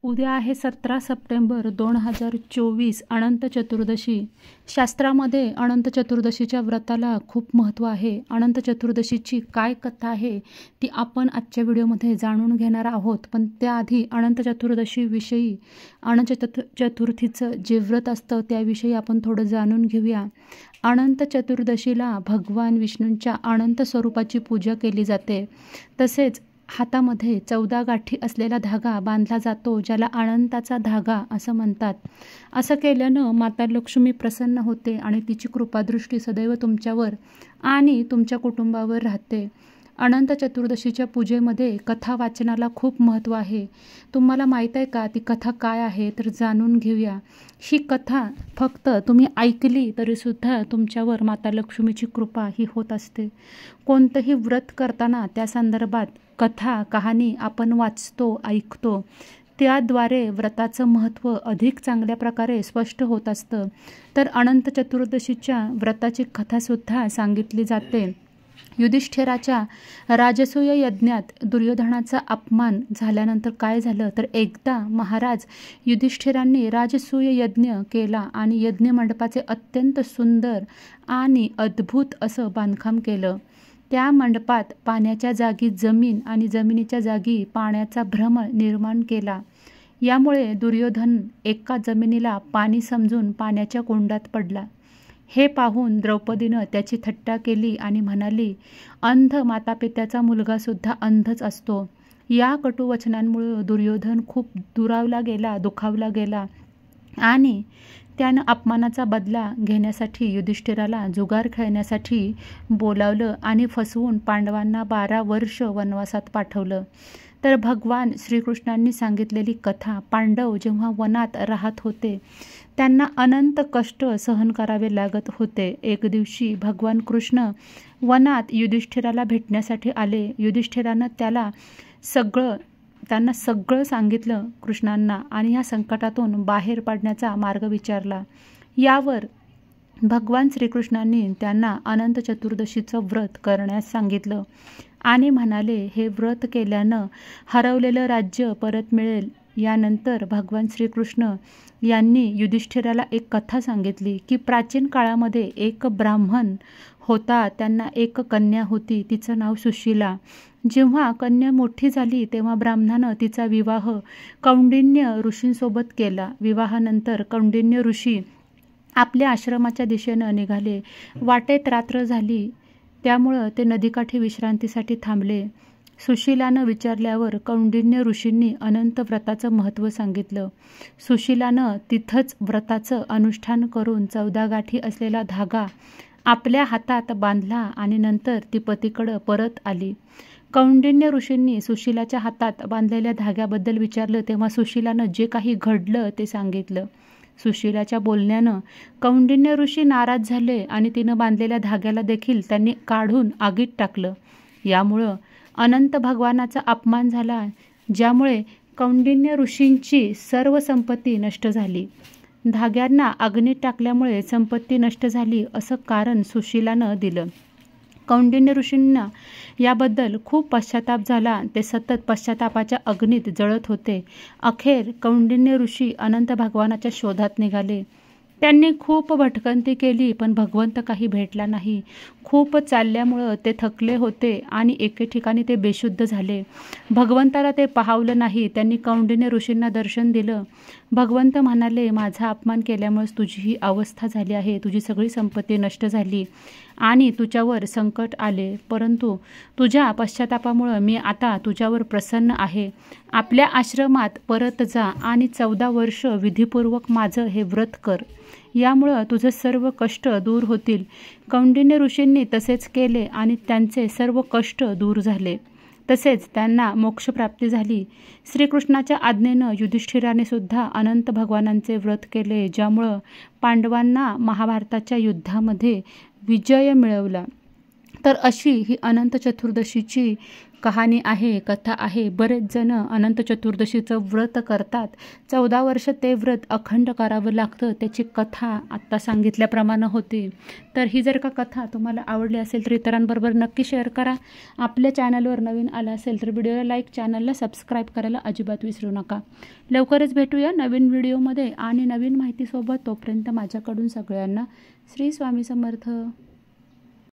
उद्या आहे 17 सप्टेंबर 2024 अनंत चतुर्दशी। शास्त्रामध्ये अनंत चतुर्दशीच्या व्रताला खूप महत्त्व आहे। अनंत चतुर्दशीची काय कथा आहे ती आपण आजच्या व्हिडिओमध्ये जाणून घेणार आहोत। पण त्याआधी अनंत चतुर्दशीविषयी अनंत चतुर्थीचं जे व्रत असतं त्याविषयी आपण थोडं जाणून घेऊया। अनंत चतुर्दशीला भगवान विष्णूंच्या अनंत स्वरूपाची पूजा केली जाते। तसेच हातामध्ये 14 गाठी असलेला धागा बांधला जातो, ज्याला अनंताचा धागा असं म्हणतात। असं केल्यानं माता लक्ष्मी प्रसन्न होते आणि तिची कृपादृष्टी सदैव तुमच्यावर आणि तुमच्या कुटुंबावर राहते। अनंत चतुर्दशीच्या पूजेमध्ये कथा वाचनाला खूप महत्त्व आहे। तुम्हाला माहीत आहे का ती कथा काय आहे? तर जाणून घेऊया। ही कथा फक्त तुम्ही ऐकली तरीसुद्धा तुमच्यावर माता लक्ष्मीची कृपा ही होत असते। कोणतंही व्रत करताना त्या संदर्भात कथा कहाणी आपण वाचतो, ऐकतो, त्याद्वारे व्रताचं महत्त्व अधिक चांगल्या प्रकारे स्पष्ट होत असतं। तर अनंत चतुर्दशीच्या व्रताची कथासुद्धा सांगितली जाते। युधिष्ठिराच्या राजसूय यज्ञात दुर्योधनाचा अपमान झाल्यानंतर काय झालं तर एकदा महाराज युधिष्ठिरांनी राजसूय यज्ञ केला आणि यज्ञ मंडपाचे अत्यंत सुंदर आणि अद्भुत असं बांधकाम केलं। त्या मंडपात पाण्याच्या जागी जमीन आणि जमिनीच्या जागी पाण्याचा भ्रम निर्माण केला। यामुळे दुर्योधन एका जमिनीला पाणी समजून पाण्याच्या कुंडात पडला। हे पाहून द्रौपदीनं त्याची थट्टा केली आणि म्हणाली, अंध मातापित्याचा मुलगासुद्धा अंधच असतो। या कटुवचनांमुळे दुर्योधन खूप दुखावला गेला आणि त्यानं अपमानाचा बदला घेण्यासाठी युधिष्ठिराला जुगार खेळण्यासाठी बोलावलं आणि फसवून पांडवांना 12 वर्ष वनवासात पाठवलं। तर भगवान श्रीकृष्णांनी सांगितलेली कथा, पांडव जेव्हा वनात राहत होते त्यांना अनंत कष्ट सहन करावे लागत होते। एक दिवशी भगवान कृष्ण वनात युधिष्ठिराला भेटण्यासाठी आले। युधिष्ठिरानं त्यांना सगळं सांगितलं कृष्णांना आणि या संकटातून बाहेर पडण्याचा मार्ग विचारला। यावर भगवान श्रीकृष्णांनी त्यांना अनंत चतुर्दशीचं व्रत करण्यास सांगितलं आणि म्हणाले, हे व्रत केल्यानं हरवलेलं राज्य परत मिळेल। यानंतर भगवान श्रीकृष्ण यांनी युधिष्ठिराला एक कथा सांगितली की प्राचीन काळामध्ये एक ब्राह्मण होता, त्यांना एक कन्या होती, तिचं नाव सुशीला। जेव्हा कन्या मोठी झाली तेव्हा ब्राह्मणानं तिचा विवाह कौंडिन्य ऋषींसोबत केला। विवाहानंतर कौंडिन्य ऋषी आपल्या आश्रमाच्या दिशेनं निघाले। वाटेत रात्र झाली, त्यामुळं ते नदीकाठी विश्रांतीसाठी थांबले। सुशीलानं विचारल्यावर कौंडिन्य ऋषींनी अनंत व्रताचं महत्त्व सांगितलं। सुशीलानं तिथंच व्रताचं अनुष्ठान करून 14 गाठी असलेला धागा आपल्या हातात बांधला आणि नंतर ती पतीकडं परत आली। कौंडिन्य ऋषींनी सुशीलाच्या हातात बांधलेल्या धाग्याबद्दल विचारलं तेव्हा सुशीलानं जे काही घडलं ते सांगितलं। सुशीलाच्या बोलण्यानं कौंडिन्य ऋषी नाराज झाले आणि तिनं बांधलेल्या धाग्याला देखील त्यांनी काढून आगीत टाकलं। यामुळं अनंत भगवानाचा अपमान झाला, ज्यामुळे कौंडिन्य ऋषींची सर्व संपत्ती नष्ट झाली। धाग्यांना अग्नीत टाकल्यामुळे संपत्ती नष्ट झाली असं कारण सुशीलानं दिलं। कौंडिन्य ऋषींना याबद्दल खूप पश्चाताप झाला। ते सतत पश्चातापाच्या अग्नीत जळत होते। अखेर कौंडिन्य ऋषी अनंत भगवानाच्या शोधात निघाले। त्यांनी खूप भटकंती केली पण भगवंत काही भेटला नाही। खूप चालल्यामुळं ते थकले होते आणि एके ठिकाणी ते बेशुद्ध झाले। भगवंताला ते पाहावलं नाही। त्यांनी कौंडिन्य ऋषींना दर्शन दिलं। भगवंत म्हणाले, माझा अपमान केल्यामुळेच तुझी ही अवस्था झाली आहे, तुझी सगळी संपत्ती नष्ट झाली आणि तुझ्यावर संकट आले, परंतु तुझ्या पश्चातापामुळं मी आता तुझ्यावर प्रसन्न आहे। आपल्या आश्रमात परत जा आणि 14 वर्ष विधीपूर्वक माझं हे व्रत कर, यामुळं तुझं सर्व कष्ट दूर होतील। कौंडिन्य ऋषींनी तसेच केले आणि त्यांचे सर्व कष्ट दूर झाले। तसेच त्यांना मोक्षप्राप्ती झाली। श्रीकृष्णाच्या आज्ञेनं युधिष्ठिराने सुद्धा अनंत भगवानांचे व्रत केले, ज्यामुळं पांडवांना महाभारताच्या युद्धामध्ये विजय मिळवला। तर अशी ही अनंत चतुर्दशीची कहाणी आहे, कथा आहे. बरेच जण अनंत चतुर्दशीचं व्रत करतात. 14 वर्ष ते व्रत अखंड करावं लागतं. त्याची कथा आत्ता सांगितल्याप्रमाणे होती. तर ही जर का कथा तुम्हाला आवडली असेल तर इतरांबरोबर नक्की शेअर करा. आपल्या चॅनलवर नवीन आला असेल तर व्हिडिओला लाईक, चॅनलला सबस्क्राईब करायला अजिबात विसरू नका. लवकरच भेटूया नवीन व्हिडिओमध्ये आणि नवीन माहितीसोबत. तोपर्यंत माझ्याकडून सगळ्यांना श्री स्वामी समर्थ.